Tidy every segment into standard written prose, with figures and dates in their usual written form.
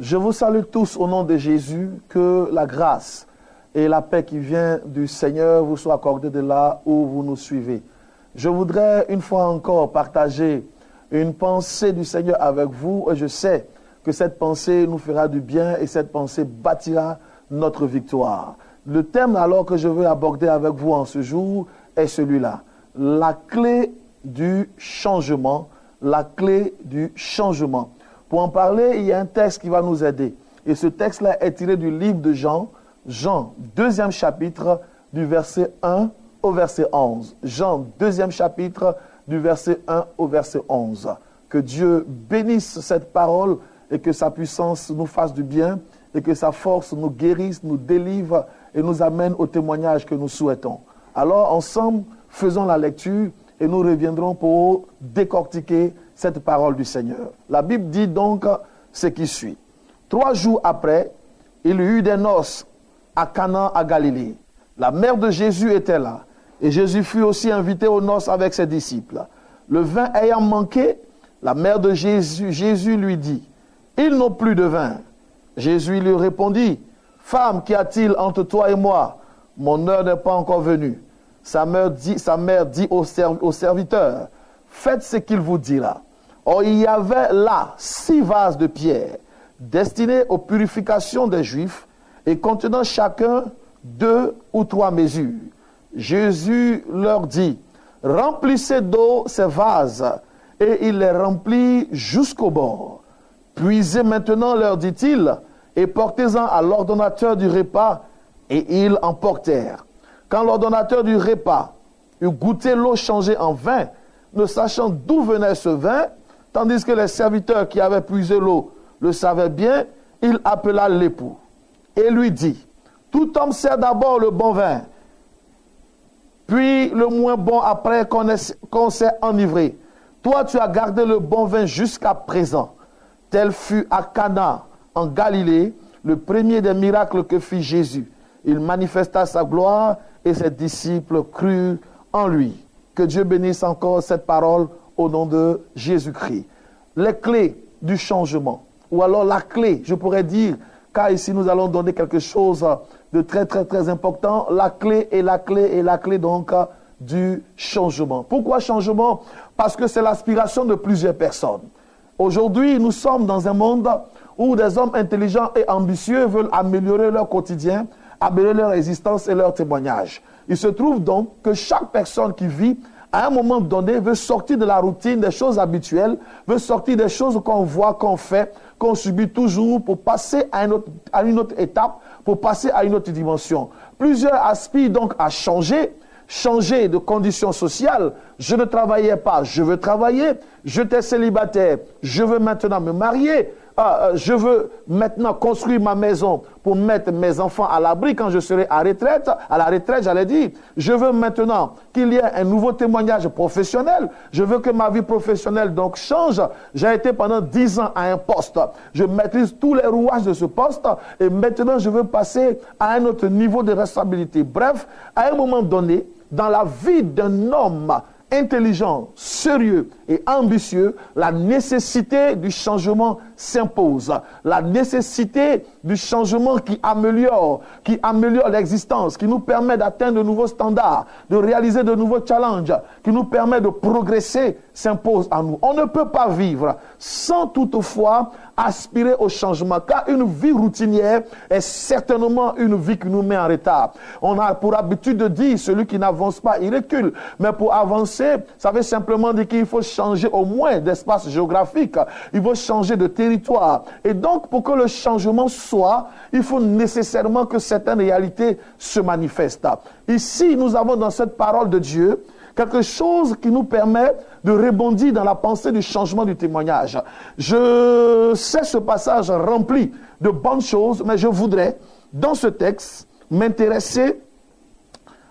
Je vous salue tous au nom de Jésus, que la grâce et la paix qui vient du Seigneur vous soient accordées de là où vous nous suivez. Je voudrais une fois encore partager une pensée du Seigneur avec vous et je sais que cette pensée nous fera du bien et cette pensée bâtira notre victoire. Le thème alors que je veux aborder avec vous en ce jour est celui-là. La clé du changement. La clé du changement. Pour en parler, il y a un texte qui va nous aider. Et ce texte-là est tiré du livre de Jean, 2e chapitre, du verset 1 au verset 11. Jean, 2e chapitre, du verset 1 au verset 11. Que Dieu bénisse cette parole et que sa puissance nous fasse du bien et que sa force nous guérisse, nous délivre et nous amène au témoignage que nous souhaitons. Alors, ensemble, faisons la lecture et nous reviendrons pour décortiquer cette parole du Seigneur. La Bible dit donc ce qui suit. 3 jours après, il y eut des noces à Cana à Galilée. La mère de Jésus était là. Et Jésus fut aussi invité aux noces avec ses disciples. Le vin ayant manqué, la mère de Jésus lui dit, « Ils n'ont plus de vin. » Jésus lui répondit, « Femme, qu'y a-t-il entre toi et moi? Mon heure n'est pas encore venue. » Sa mère dit au serviteur, « Faites ce qu'il vous dira. » Or, il y avait là 6 vases de pierre, destinés aux purifications des Juifs, et contenant chacun 2 ou 3 mesures. Jésus leur dit, « Remplissez d'eau ces vases. » Et il les remplit jusqu'au bord. « Puisez maintenant, leur dit-il, et portez-en à l'ordonnateur du repas. » Et ils en portèrent. Quand l'ordonnateur du repas eut goûté l'eau changée en vin, ne sachant d'où venait ce vin, tandis que les serviteurs qui avaient puisé l'eau le savaient bien, il appela l'époux et lui dit, « Tout homme sert d'abord le bon vin, puis le moins bon après qu'on s'est enivré. Toi, tu as gardé le bon vin jusqu'à présent. » Tel fut à Cana, en Galilée, le premier des miracles que fit Jésus. Il manifesta sa gloire et ses disciples crurent en lui. Que Dieu bénisse encore cette parole au nom de Jésus-Christ. Les clés du changement, ou alors la clé, je pourrais dire, car ici nous allons donner quelque chose de très très très important, la clé donc du changement. Pourquoi changement? Parce que c'est l'aspiration de plusieurs personnes. Aujourd'hui, nous sommes dans un monde où des hommes intelligents et ambitieux veulent améliorer leur quotidien, améliorer leur existence et leur témoignage. Il se trouve donc que chaque personne qui vit, à un moment donné, veut sortir de la routine, des choses habituelles, veut sortir des choses qu'on voit, qu'on fait, qu'on subit toujours pour passer à une autre étape, pour passer à une autre dimension. Plusieurs aspirent donc à changer de conditions sociales. Je ne travaillais pas, je veux travailler. J'étais célibataire, je veux maintenant me marier. Je veux maintenant construire ma maison pour mettre mes enfants à l'abri quand je serai à la retraite, j'allais dire. Je veux maintenant qu'il y ait un nouveau témoignage professionnel. Je veux que ma vie professionnelle donc change. J'ai été pendant 10 ans à un poste. Je maîtrise tous les rouages de ce poste et maintenant je veux passer à un autre niveau de responsabilité. Bref, à un moment donné, dans la vie d'un homme intelligent, sérieux et ambitieux, la nécessité du changement s'impose. La nécessité du changement qui améliore l'existence, qui nous permet d'atteindre de nouveaux standards, de réaliser de nouveaux challenges, qui nous permet de progresser, s'impose à nous. On ne peut pas vivre sans toutefois aspirer au changement, car une vie routinière est certainement une vie qui nous met en retard. On a pour habitude de dire, celui qui n'avance pas, il recule. Mais pour avancer, ça veut simplement dire qu'il faut changer au moins d'espace géographique, il faut changer de territoire. Et donc, pour que le changement soit, il faut nécessairement que certaines réalités se manifestent. Ici, nous avons dans cette parole de Dieu quelque chose qui nous permet de rebondir dans la pensée du changement du témoignage. Je sais ce passage rempli de bonnes choses, mais je voudrais, dans ce texte, m'intéresser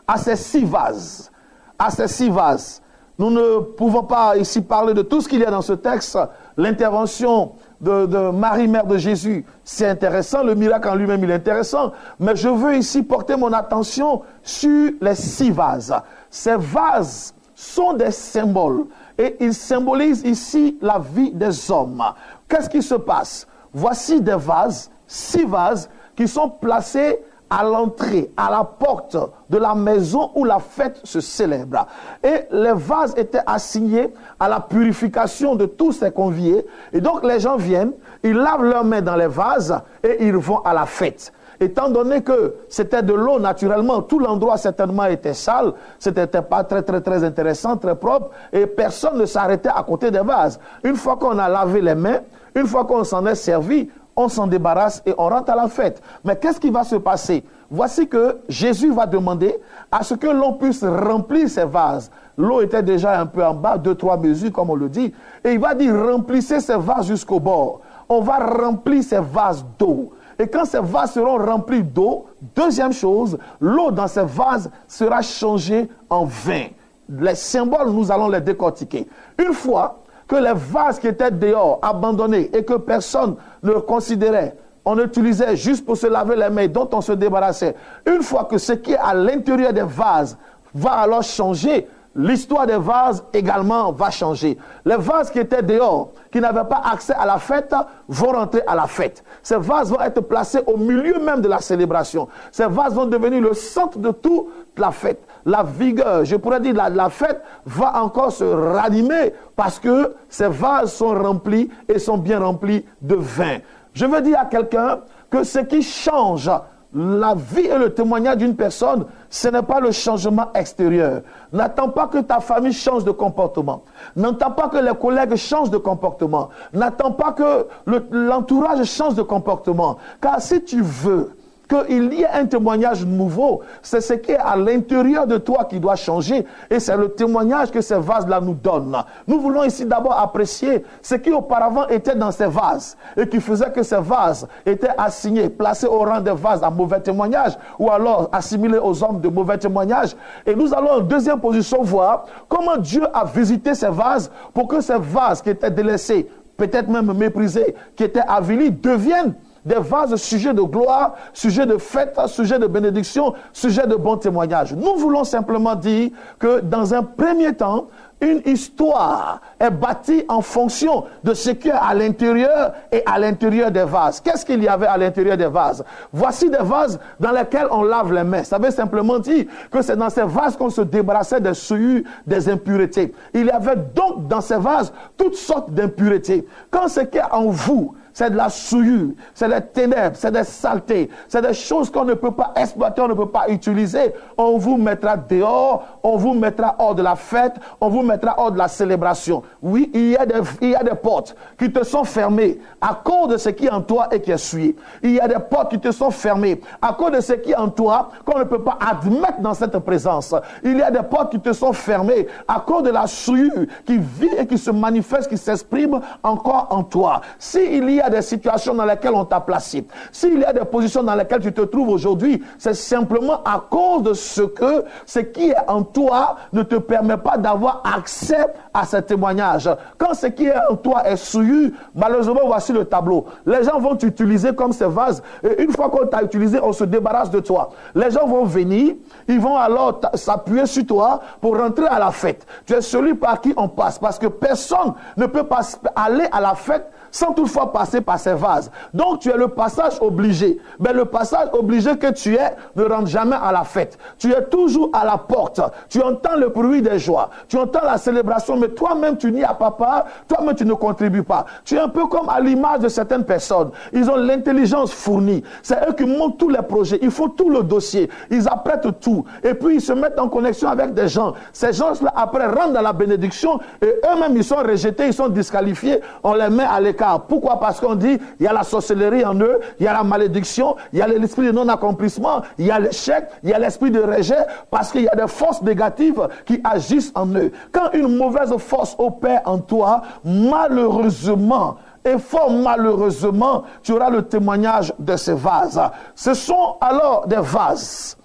à ces 6 vases. À ces 6 vases. Nous ne pouvons pas ici parler de tout ce qu'il y a dans ce texte. L'intervention de Marie, mère de Jésus, c'est intéressant. Le miracle en lui-même, il est intéressant. Mais je veux ici porter mon attention sur les 6 vases. Ces vases sont des symboles. Et ils symbolisent ici la vie des hommes. Qu'est-ce qui se passe? voici des vases, 6 vases, qui sont placés à l'entrée, à la porte de la maison où la fête se célèbre. Et les vases étaient assignés à la purification de tous ces conviés. Et donc les gens viennent, ils lavent leurs mains dans les vases et ils vont à la fête. Étant donné que c'était de l'eau naturellement, tout l'endroit certainement était sale, c'était pas très intéressant, très propre, et personne ne s'arrêtait à côté des vases. Une fois qu'on a lavé les mains, une fois qu'on s'en est servi, on s'en débarrasse et on rentre à la fête. Mais qu'est-ce qui va se passer? Voici que Jésus va demander à ce que l'on puisse remplir ces vases. L'eau était déjà un peu en bas, 2-3 mesures comme on le dit, et il va dire remplissez ces vases jusqu'au bord. On va remplir ces vases d'eau. Et quand ces vases seront remplis d'eau, deuxième chose, l'eau dans ces vases sera changée en vin. Les symboles, nous allons les décortiquer. Une fois que les vases qui étaient dehors, abandonnés, et que personne ne le considérait, on utilisait juste pour se laver les mains, dont on se débarrassait. Une fois que ce qui est à l'intérieur des vases va alors changer, l'histoire des vases également va changer. Les vases qui étaient dehors, qui n'avaient pas accès à la fête, vont rentrer à la fête. Ces vases vont être placés au milieu même de la célébration. Ces vases vont devenir le centre de toute la fête. La vigueur, je pourrais dire la fête va encore se ranimer parce que ces vases sont remplis et sont bien remplis de vin. Je veux dire à quelqu'un que ce qui change la vie et le témoignage d'une personne, ce n'est pas le changement extérieur. N'attends pas que ta famille change de comportement. N'attends pas que les collègues changent de comportement. N'attends pas que l'entourage change de comportement. Car si tu veux qu'il y ait un témoignage nouveau, c'est ce qui est à l'intérieur de toi qui doit changer. Et c'est le témoignage que ces vases-là nous donnent. Nous voulons ici d'abord apprécier ce qui auparavant était dans ces vases et qui faisait que ces vases étaient assignés, placés au rang des vases à mauvais témoignage ou alors assimilés aux hommes de mauvais témoignage. Et nous allons en deuxième position voir comment Dieu a visité ces vases pour que ces vases qui étaient délaissés, peut-être même méprisés, qui étaient avilis, deviennent des vases sujets de gloire, sujets de fête, sujets de bénédiction, sujets de bon témoignage. Nous voulons simplement dire que dans un premier temps, une histoire est bâtie en fonction de ce qu'il y a à l'intérieur et à l'intérieur des vases. Qu'est-ce qu'il y avait à l'intérieur des vases? Voici des vases dans lesquels on lave les mains. Ça veut simplement dire que c'est dans ces vases qu'on se débarrassait des souillures, des impuretés. Il y avait donc dans ces vases toutes sortes d'impuretés. Quand ce qu'il y a en vous, c'est de la souillure, c'est des ténèbres, c'est des saletés, c'est des choses qu'on ne peut pas exploiter, on ne peut pas utiliser. On vous mettra dehors, on vous mettra hors de la fête, on vous mettra hors de la célébration. Oui, il y a des portes qui te sont fermées à cause de ce qui est en toi et qui est souillé. Il y a des portes qui te sont fermées à cause de ce qui est en toi qu'on ne peut pas admettre dans cette présence. Il y a des portes qui te sont fermées à cause de la souillure qui vit et qui se manifeste, qui s'exprime encore en toi. S'il y a des situations dans lesquelles on t'a placé, s'il y a des positions dans lesquelles tu te trouves aujourd'hui, c'est simplement à cause de ce qui est en toi ne te permet pas d'avoir accès à ces témoignages. Quand ce qui est en toi est souillu, malheureusement, voici le tableau. Les gens vont t'utiliser comme ces vases, et une fois qu'on t'a utilisé, on se débarrasse de toi. Les gens vont venir, ils vont alors s'appuyer sur toi pour rentrer à la fête. Tu es celui par qui on passe, parce que personne ne peut pas aller à la fête sans toutefois passer par ces vases. Donc tu es le passage obligé. Mais le passage obligé que tu es ne rentre jamais à la fête. Tu es toujours à la porte. Tu entends le bruit des joies. Tu entends la célébration, mais toi-même tu n'y as pas part. Toi-même tu ne contribues pas. Tu es un peu comme à l'image de certaines personnes. Ils ont l'intelligence fournie. C'est eux qui montent tous les projets. Ils font tout le dossier. Ils apprêtent tout. Et puis ils se mettent en connexion avec des gens. Ces gens-là après rentrent dans la bénédiction et eux-mêmes ils sont rejetés, ils sont disqualifiés. On les met à l'écart. Pourquoi? Parce qu'on dit, il y a la sorcellerie en eux, il y a la malédiction, il y a l'esprit de non-accomplissement, il y a l'échec, il y a l'esprit de rejet, parce qu'il y a des forces négatives qui agissent en eux. Quand une mauvaise force opère en toi, malheureusement, et fort malheureusement, tu auras le témoignage de ces vases. Ce sont alors des vases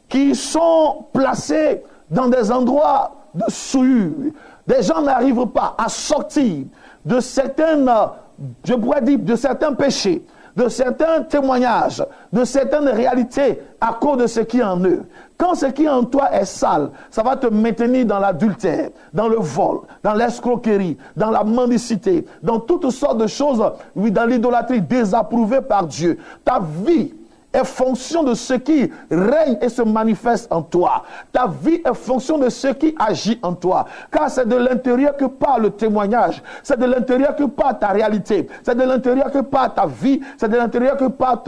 qui sont placés dans des endroits de souillure. Des gens n'arrivent pas à sortir de certaines, je pourrais dire, de certains péchés, de certains témoignages, de certaines réalités à cause de ce qui est en eux. Quand ce qui est en toi est sale, ça va te maintenir dans l'adultère, dans le vol, dans l'escroquerie, dans la mendicité, dans toutes sortes de choses, oui, dans l'idolâtrie désapprouvée par Dieu. Ta vie est fonction de ce qui règne et se manifeste en toi. Ta vie est fonction de ce qui agit en toi. Car c'est de l'intérieur que part le témoignage. C'est de l'intérieur que part ta réalité. C'est de l'intérieur que part ta vie. C'est de l'intérieur que part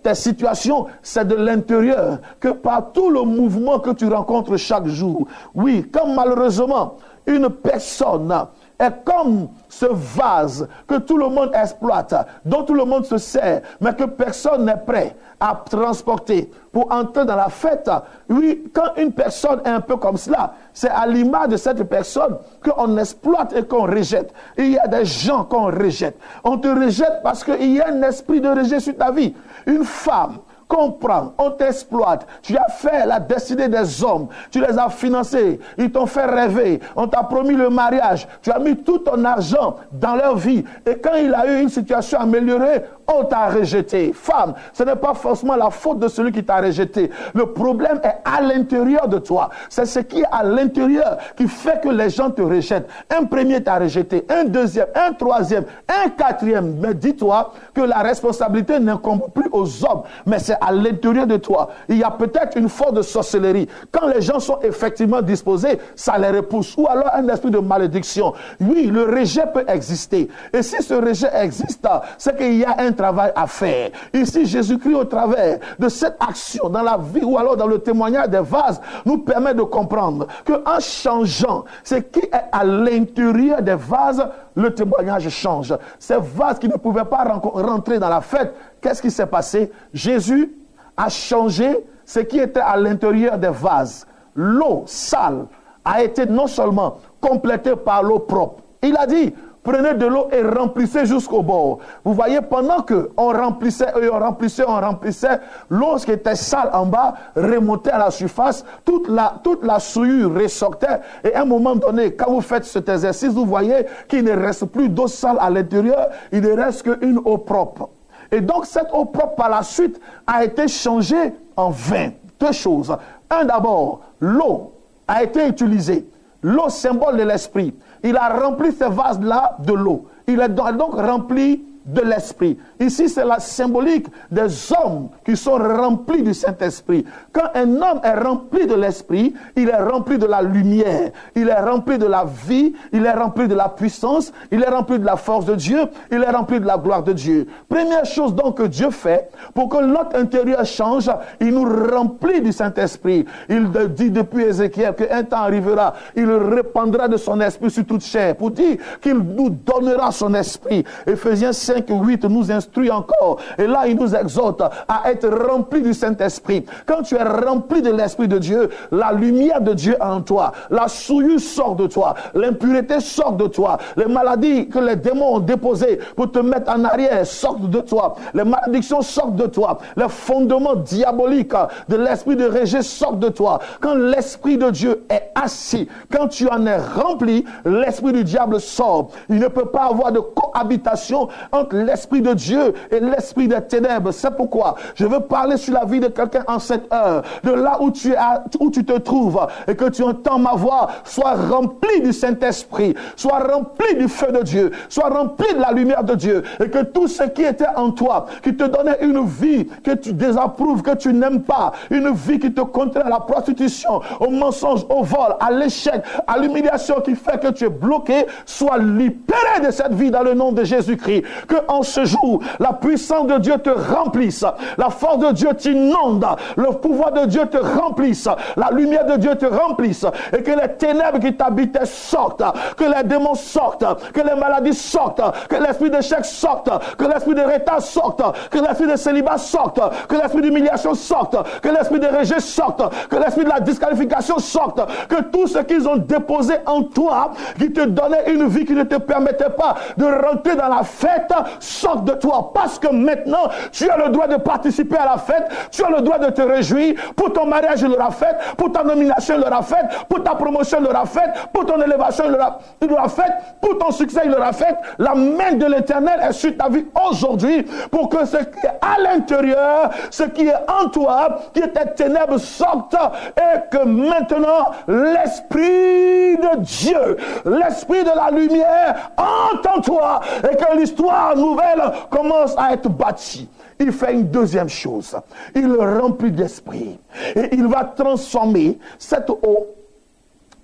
tes situations. C'est de l'intérieur que part tout le mouvement que tu rencontres chaque jour. Oui, comme malheureusement, une personne est comme ce vase que tout le monde exploite, dont tout le monde se sert, mais que personne n'est prêt à transporter pour entrer dans la fête. Oui, quand une personne est un peu comme cela, c'est à l'image de cette personne qu'on exploite et qu'on rejette. Et il y a des gens qu'on rejette. On te rejette parce qu'il y a un esprit de rejet sur ta vie. Une femme comprends, on t'exploite, tu as fait la destinée des hommes, tu les as financés, ils t'ont fait rêver, on t'a promis le mariage, tu as mis tout ton argent dans leur vie, et quand il a eu une situation améliorée, on t'a rejeté. Femme, ce n'est pas forcément la faute de celui qui t'a rejeté. Le problème est à l'intérieur de toi. C'est ce qui est à l'intérieur qui fait que les gens te rejettent. Un premier t'a rejeté, un deuxième, un troisième, un quatrième. Mais dis-toi que la responsabilité n'incombe plus aux hommes, mais c'est à l'intérieur de toi. Il y a peut-être une force de sorcellerie. Quand les gens sont effectivement disposés, ça les repousse. Ou alors un esprit de malédiction. Oui, le rejet peut exister. Et si ce rejet existe, c'est qu'il y a un travail à faire. Ici, Jésus-Christ, au travers de cette action dans la vie ou alors dans le témoignage des vases, nous permet de comprendre qu'en changeant ce qui est à l'intérieur des vases, le témoignage change. Ces vases qui ne pouvaient pas rentrer dans la fête, qu'est-ce qui s'est passé? Jésus a changé ce qui était à l'intérieur des vases. L'eau sale a été non seulement complétée par l'eau propre. Il a dit, prenez de l'eau et remplissez jusqu'au bord. Vous voyez, pendant qu'on remplissait, on remplissait, l'eau qui était sale en bas remontait à la surface, toute la souillure ressortait. Et à un moment donné, quand vous faites cet exercice, vous voyez qu'il ne reste plus d'eau sale à l'intérieur, il ne reste qu'une eau propre. Et donc cette eau propre par la suite a été changée en vin. Deux choses. Un d'abord, l'eau a été utilisée. L'eau, symbole de l'esprit. Il a rempli ces vases-là de l'eau. Il a donc rempli de l'esprit. Ici, c'est la symbolique des hommes qui sont remplis du Saint-Esprit. Quand un homme est rempli de l'esprit, il est rempli de la lumière, il est rempli de la vie, il est rempli de la puissance, il est rempli de la force de Dieu, il est rempli de la gloire de Dieu. Première chose donc que Dieu fait pour que notre intérieur change, il nous remplit du Saint-Esprit. Il dit depuis Ézéchiel qu'un temps arrivera, il répandra de son esprit sur toute chair pour dire qu'il nous donnera son esprit. Éphésiens 5:8 nous instruit encore. Et là, il nous exhorte à être rempli du Saint-Esprit. Quand tu es rempli de l'Esprit de Dieu, la lumière de Dieu est en toi. La souillure sort de toi. L'impureté sort de toi. Les maladies que les démons ont déposées pour te mettre en arrière sortent de toi. Les malédictions sortent de toi. Les fondements diaboliques de l'esprit de rejet sortent de toi. Quand l'Esprit de Dieu est assis, quand tu en es rempli, l'Esprit du diable sort. Il ne peut pas avoir de cohabitation entre l'Esprit de Dieu et l'Esprit des ténèbres. C'est pourquoi je veux parler sur la vie de quelqu'un en cette heure. De là où tu te trouves et que tu entends ma voix, sois rempli du Saint-Esprit, sois rempli du feu de Dieu, sois rempli de la lumière de Dieu, et que tout ce qui était en toi, qui te donnait une vie que tu désapprouves, que tu n'aimes pas, une vie qui te contraint à la prostitution, au mensonge, au vol, à l'échec, à l'humiliation qui fait que tu es bloqué, sois libéré de cette vie dans le nom de Jésus-Christ. Que en ce jour, la puissance de Dieu te remplisse, la force de Dieu t'inonde, le pouvoir de Dieu te remplisse, la lumière de Dieu te remplisse, et que les ténèbres qui t'habitaient sortent, que les démons sortent, que les maladies sortent, que l'esprit d'échec sorte, que l'esprit de retard sorte, que l'esprit de célibat sorte, que l'esprit d'humiliation sorte, que l'esprit de rejet sorte, que l'esprit de la disqualification sorte, que tout ce qu'ils ont déposé en toi, qui te donnait une vie qui ne te permettait pas de rentrer dans la fête, sortent de toi. Parce que maintenant, tu as le droit de participer à la fête. Tu as le droit de te réjouir. Pour ton mariage, il l'aura fait. Pour ta nomination, il l'aura fait. Pour ta promotion, il l'aura fait. Pour ton élévation, il l'aura fait. Pour ton succès, il l'aura fait. La main de l'Éternel est sur ta vie aujourd'hui pour que ce qui est à l'intérieur, ce qui est en toi, qui était ténèbres, sorte et que maintenant, l'Esprit de Dieu, l'Esprit de la lumière entre en toi et que l'histoire nouvelle commence à être bâtie. Il fait une deuxième chose. Il le remplit d'esprit. Et il va transformer cette eau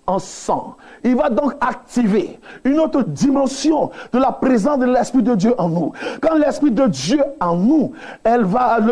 en sang. Il va donc activer une autre dimension de la présence de l'Esprit de Dieu en nous. Quand l'Esprit de Dieu en nous,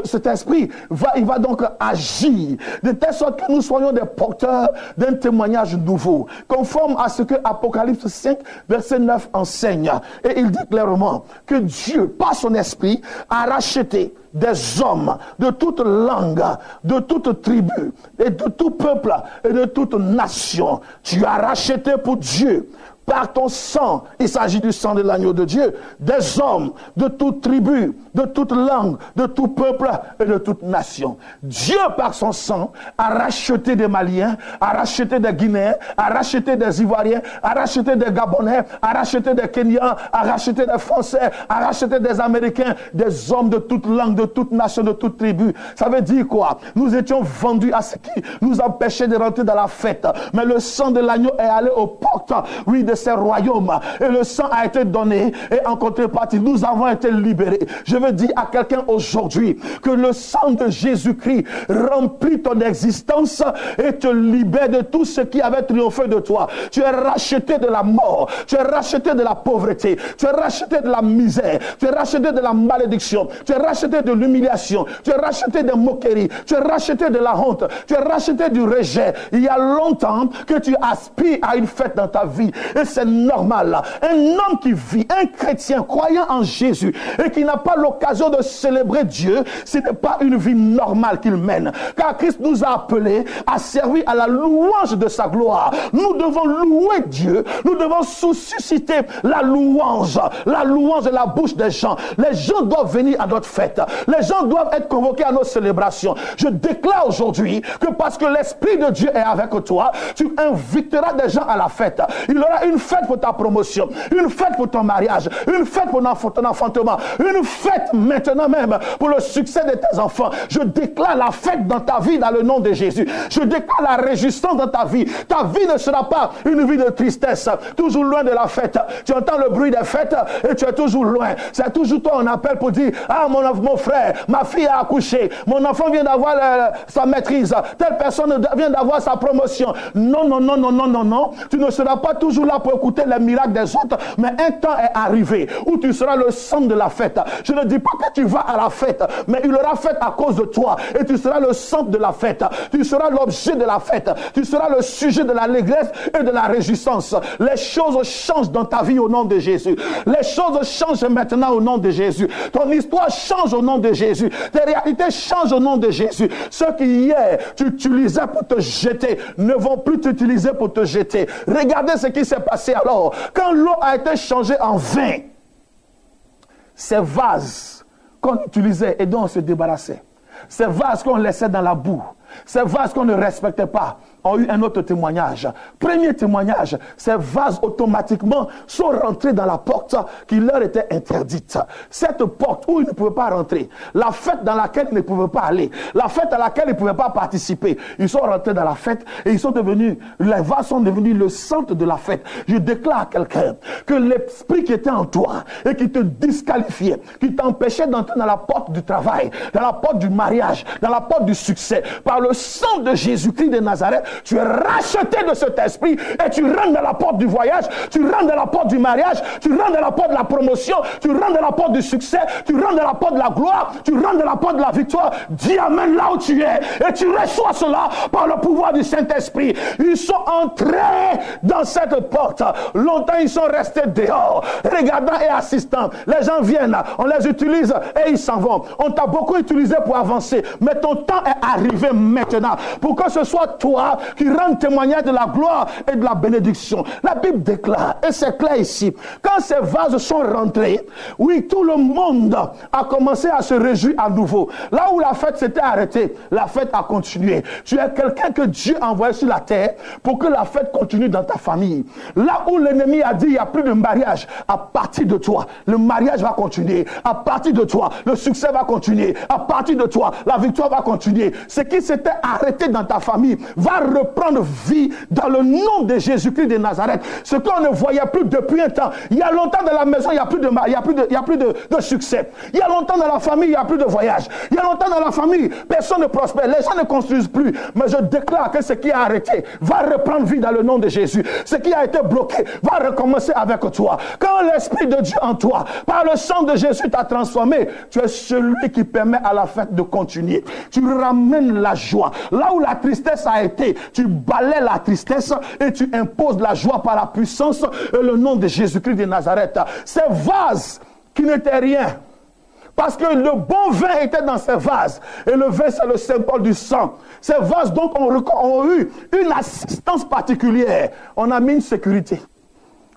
cet esprit il va donc agir de telle sorte que nous soyons des porteurs d'un témoignage nouveau, conforme à ce que Apocalypse 5, verset 9 enseigne. Et il dit clairement que Dieu, par son esprit, a racheté des hommes de toute langue, de toute tribu, et de tout peuple, et de toute nation. Tu as racheté pour Dieu, par ton sang, il s'agit du sang de l'agneau de Dieu, des hommes de toute tribu, de toute langue, de tout peuple et de toute nation. Dieu, par son sang, a racheté des Maliens, a racheté des Guinéens, a racheté des Ivoiriens, a racheté des Gabonais, a racheté des Kenyans, a racheté des Français, a racheté des Américains, des hommes de toute langue, de toute nation, de toute tribu. Ça veut dire quoi? Nous étions vendus à ce qui nous empêchait de rentrer dans la fête. Mais le sang de l'agneau est allé aux portes, oui, de ces royaumes. Et le sang a été donné. Et en contrepartie, nous avons été libérés. Je veux dire à quelqu'un aujourd'hui que le sang de Jésus-Christ remplit ton existence et te libère de tout ce qui avait triomphé de toi. Tu es racheté de la mort. Tu es racheté de la pauvreté. Tu es racheté de la misère. Tu es racheté de la malédiction. Tu es racheté de l'humiliation. Tu es racheté de moquerie. Tu es racheté de la honte. Tu es racheté du rejet. Il y a longtemps que tu aspires à une fête dans ta vie. Et c'est normal. Un homme qui vit, un chrétien croyant en Jésus et qui n'a pas l'occasion de célébrer Dieu, ce n'est pas une vie normale qu'il mène. Car Christ nous a appelés à servir à la louange de sa gloire. Nous devons louer Dieu. Nous devons susciter la louange de la bouche des gens. Les gens doivent venir à notre fête. Les gens doivent être convoqués à nos célébrations. Je déclare aujourd'hui que parce que l'Esprit de Dieu est avec toi, tu inviteras des gens à la fête. Il y aura une fête pour ta promotion, une fête pour ton mariage, une fête pour ton enfantement, une fête maintenant même pour le succès de tes enfants. Je déclare la fête dans ta vie dans le nom de Jésus. Je déclare la réjouissance dans ta vie. Ta vie ne sera pas une vie de tristesse, toujours loin de la fête. Tu entends le bruit des fêtes et tu es toujours loin. C'est toujours toi on appelle pour dire, ah mon frère, ma fille a accouché, mon enfant vient d'avoir sa maîtrise, telle personne vient d'avoir sa promotion. Non, non, non, non, non, non, non. Tu ne seras pas toujours là pour écouter les miracles des autres, mais un temps est arrivé où tu seras le centre de la fête. Je ne dis pas que tu vas à la fête, mais il aura fête à cause de toi et tu seras le centre de la fête. Tu seras l'objet de la fête. Tu seras le sujet de l'allégresse et de la réjouissance. Les choses changent dans ta vie au nom de Jésus. Les choses changent maintenant au nom de Jésus. Ton histoire change au nom de Jésus. Tes réalités changent au nom de Jésus. Ceux qui hier tu utilisais pour te jeter ne vont plus t'utiliser pour te jeter. Regardez ce qui s'est passé alors. Quand l'eau a été changée en vin, ces vases qu'on utilisait et dont on se débarrassait, ces vases qu'on laissait dans la boue, ces vases qu'on ne respectait pas, ont eu un autre témoignage. Premier témoignage, ces vases automatiquement sont rentrés dans la porte qui leur était interdite. Cette porte où ils ne pouvaient pas rentrer, la fête dans laquelle ils ne pouvaient pas aller, la fête à laquelle ils ne pouvaient pas participer, ils sont rentrés dans la fête et ils sont devenus, les vases sont devenus le centre de la fête. Je déclare à quelqu'un que l'esprit qui était en toi et qui te disqualifiait, qui t'empêchait d'entrer dans la porte du travail, dans la porte du mariage, dans la porte du succès, par le sang de Jésus-Christ de Nazareth, tu es racheté de cet esprit et tu rentres dans la porte du voyage, tu rentres dans la porte du mariage, tu rentres dans la porte de la promotion, tu rentres dans la porte du succès, tu rentres dans la porte de la gloire, tu rentres dans la porte de la victoire. Dis amen là où tu es et tu reçois cela par le pouvoir du Saint-Esprit. Ils sont entrés dans cette porte. Longtemps ils sont restés dehors, regardant et assistant. Les gens viennent, on les utilise et ils s'en vont. On t'a beaucoup utilisé pour avancer, mais ton temps est arrivé maintenant, pour que ce soit toi qui rende témoignage de la gloire et de la bénédiction. La Bible déclare, et c'est clair ici, quand ces vases sont rentrés, oui, tout le monde a commencé à se réjouir à nouveau. Là où la fête s'était arrêtée, la fête a continué. Tu es quelqu'un que Dieu a envoyé sur la terre pour que la fête continue dans ta famille. Là où l'ennemi a dit il n'y a plus de mariage, à partir de toi, le mariage va continuer. À partir de toi, le succès va continuer. À partir de toi, la victoire va continuer. Ce qui s'était arrêté dans ta famille va reprendre vie dans le nom de Jésus-Christ de Nazareth. Ce qu'on ne voyait plus depuis un temps. Il y a longtemps dans la maison, il n'y a plus de succès. Il y a longtemps dans la famille, il n'y a plus de voyage. Il y a longtemps dans la famille, personne ne prospère. Les gens ne construisent plus. Mais je déclare que ce qui a arrêté va reprendre vie dans le nom de Jésus. Ce qui a été bloqué va recommencer avec toi. Quand l'Esprit de Dieu en toi, par le sang de Jésus t'a transformé, tu es celui qui permet à la fête de continuer. Tu ramènes la joie. Là où la tristesse a été, tu balaies la tristesse et tu imposes la joie par la puissance et le nom de Jésus-Christ de Nazareth. Ces vases qui n'étaient rien, parce que le bon vin était dans ces vases. Et le vin, c'est le symbole du sang. Ces vases, donc, ont eu une assistance particulière. On a mis une sécurité.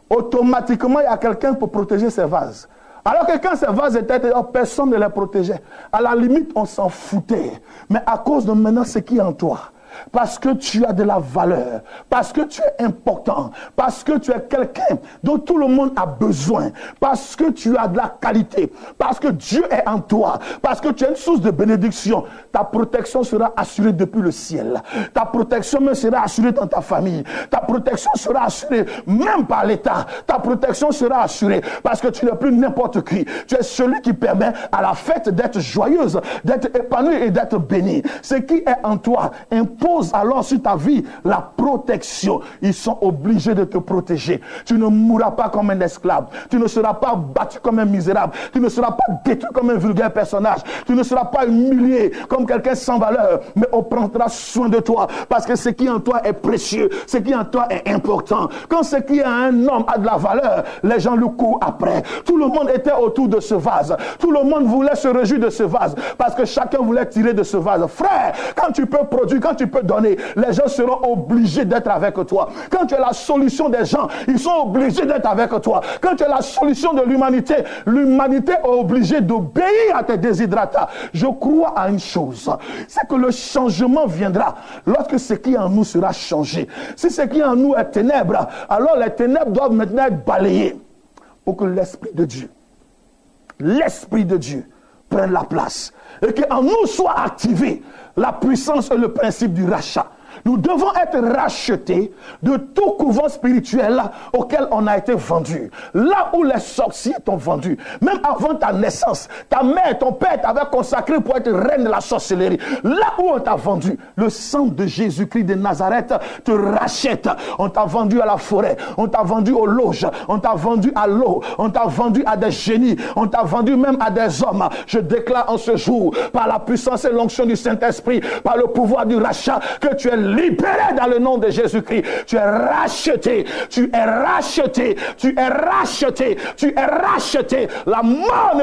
Automatiquement, il y a quelqu'un pour protéger ces vases. Alors que quand ces vases étaient, personne ne les protégeait. À la limite, on s'en foutait. Mais à cause de maintenant ce qui est en toi, parce que tu as de la valeur, parce que tu es important, parce que tu es quelqu'un dont tout le monde a besoin, parce que tu as de la qualité, parce que Dieu est en toi, parce que tu es une source de bénédiction, ta protection sera assurée depuis le ciel. Ta protection même sera assurée dans ta famille. Ta protection sera assurée même par l'État. Ta protection sera assurée parce que tu n'es plus n'importe qui. Tu es celui qui permet à la fête d'être joyeuse, d'être épanouie et d'être bénie. Ce qui est en toi impose alors sur ta vie la protection. Ils sont obligés de te protéger. Tu ne mourras pas comme un esclave. Tu ne seras pas battu comme un misérable. Tu ne seras pas détruit comme un vulgaire personnage. Tu ne seras pas humilié comme quelqu'un sans valeur. Mais on prendra soin de toi parce que ce qui en toi est précieux. Ce qui en toi est important. Quand ce qui est un homme a de la valeur, les gens le courent après. Tout le monde était autour de ce vase. Tout le monde voulait se réjouir de ce vase parce que chacun voulait tirer de ce vase. Frère, quand tu peux produire, quand tu peux donner, les gens seront obligés d'être avec toi. Quand tu es la solution des gens, ils sont obligés d'être avec toi. Quand tu es la solution de l'humanité, l'humanité est obligée d'obéir à tes déshydratats. Je crois à une chose, c'est que le changement viendra lorsque ce qui est en nous sera changé. Si ce qui est en nous est ténèbres, alors les ténèbres doivent maintenant être balayées pour que l'Esprit de Dieu prenne la place et qu'en nous soit activé la puissance et le principe du rachat. Nous devons être rachetés de tout couvent spirituel auquel on a été vendu. Là où les sorciers t'ont vendu, même avant ta naissance, ta mère, ton père t'avaient consacré pour être reine de la sorcellerie. Là où on t'a vendu, le sang de Jésus-Christ de Nazareth te rachète. On t'a vendu à la forêt, on t'a vendu aux loges, on t'a vendu à l'eau, on t'a vendu à des génies, on t'a vendu même à des hommes. Je déclare en ce jour, par la puissance et l'onction du Saint-Esprit, par le pouvoir du rachat, que tu es libéré dans le nom de Jésus-Christ. Tu es racheté, tu es racheté, tu es racheté, tu es racheté. La mort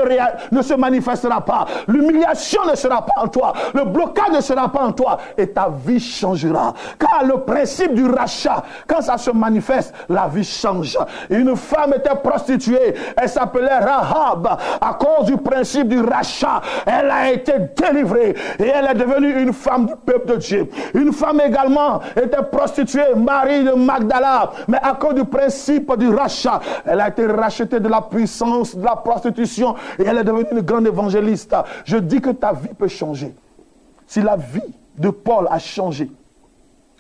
ne se manifestera pas, l'humiliation ne sera pas en toi, le blocage ne sera pas en toi et ta vie changera. Car le principe du rachat, quand ça se manifeste, la vie change. Une femme était prostituée, elle s'appelait Rahab. À cause du principe du rachat, elle a été délivrée et elle est devenue une femme du peuple de Dieu. Une femme également était prostituée, Marie de Magdala, mais à cause du principe du rachat, elle a été rachetée de la puissance de la prostitution et elle est devenue une grande évangéliste. Je dis que ta vie peut changer. Si la vie de Paul a changé,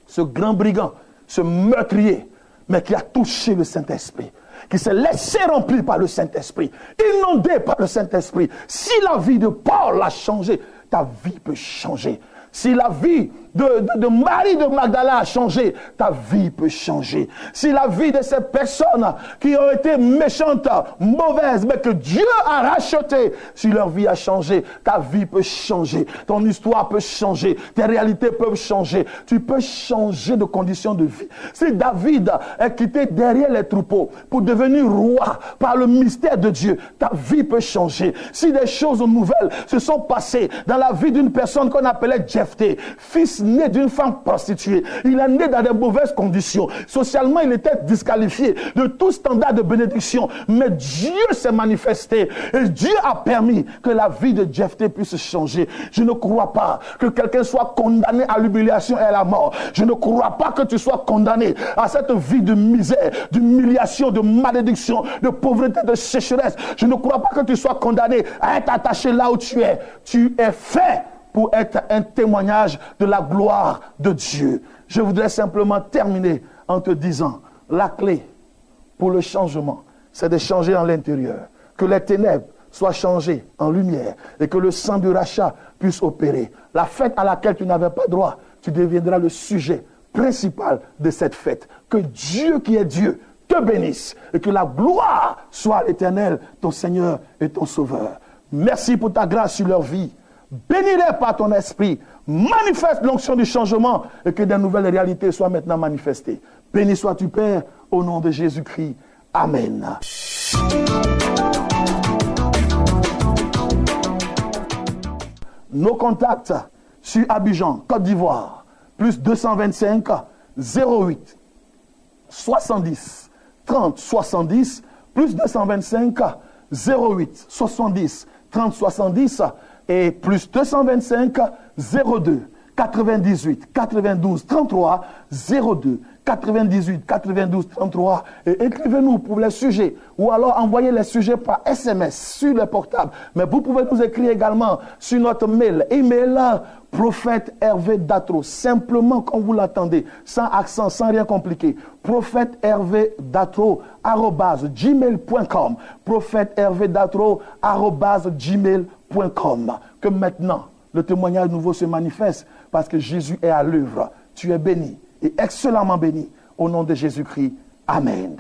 ce grand brigand, ce meurtrier, mais qui a touché le Saint-Esprit, qui s'est laissé remplir par le Saint-Esprit, inondé par le Saint-Esprit, si la vie de Paul a changé, ta vie peut changer. Si la vie de Marie de Magdala a changé, ta vie peut changer. Si la vie de ces personnes qui ont été méchantes, mauvaises, mais que Dieu a rachetées, si leur vie a changé, ta vie peut changer. Ton histoire peut changer. Tes réalités peuvent changer. Tu peux changer de conditions de vie. Si David est quitté derrière les troupeaux pour devenir roi par le mystère de Dieu, ta vie peut changer. Si des choses nouvelles se sont passées dans la vie d'une personne qu'on appelait Jephthé, fils fils né d'une femme prostituée. Il est né dans de mauvaises conditions. Socialement, il était disqualifié de tout standard de bénédiction. Mais Dieu s'est manifesté et Dieu a permis que la vie de Jephthé puisse changer. Je ne crois pas que quelqu'un soit condamné à l'humiliation et à la mort. Je ne crois pas que tu sois condamné à cette vie de misère, d'humiliation, de malédiction, de pauvreté, de sécheresse. Je ne crois pas que tu sois condamné à être attaché là où tu es. Tu es fait pour être un témoignage de la gloire de Dieu. Je voudrais simplement terminer en te disant, la clé pour le changement, c'est de changer en l'intérieur. Que les ténèbres soient changées en lumière et que le sang du rachat puisse opérer. La fête à laquelle tu n'avais pas droit, tu deviendras le sujet principal de cette fête. Que Dieu qui est Dieu te bénisse et que la gloire soit à l'Éternel, ton Seigneur et ton Sauveur. Merci pour ta grâce sur leur vie. Bénis-les par ton esprit. Manifeste l'onction du changement et que de nouvelles réalités soient maintenant manifestées. Béni sois-tu, Père, au nom de Jésus-Christ. Amen. Nos contacts sur Abidjan, Côte d'Ivoire, plus 225 08 70 30 70, plus 225 08 70 30 70 et plus 225 02 98 92 33 02 98 92 33 et écrivez-nous pour les sujets ou alors envoyez les sujets par SMS sur le portable. Mais vous pouvez nous écrire également sur notre mail, email Prophète Hervé Datro, simplement comme vous l'entendez, sans accent, sans rien compliqué. Prophète Hervé Datro @gmail.com. Prophète Hervé Datro @gmail.com. Que maintenant le témoignage nouveau se manifeste parce que Jésus est à l'œuvre. Tu es béni et excellemment béni au nom de Jésus-Christ. Amen.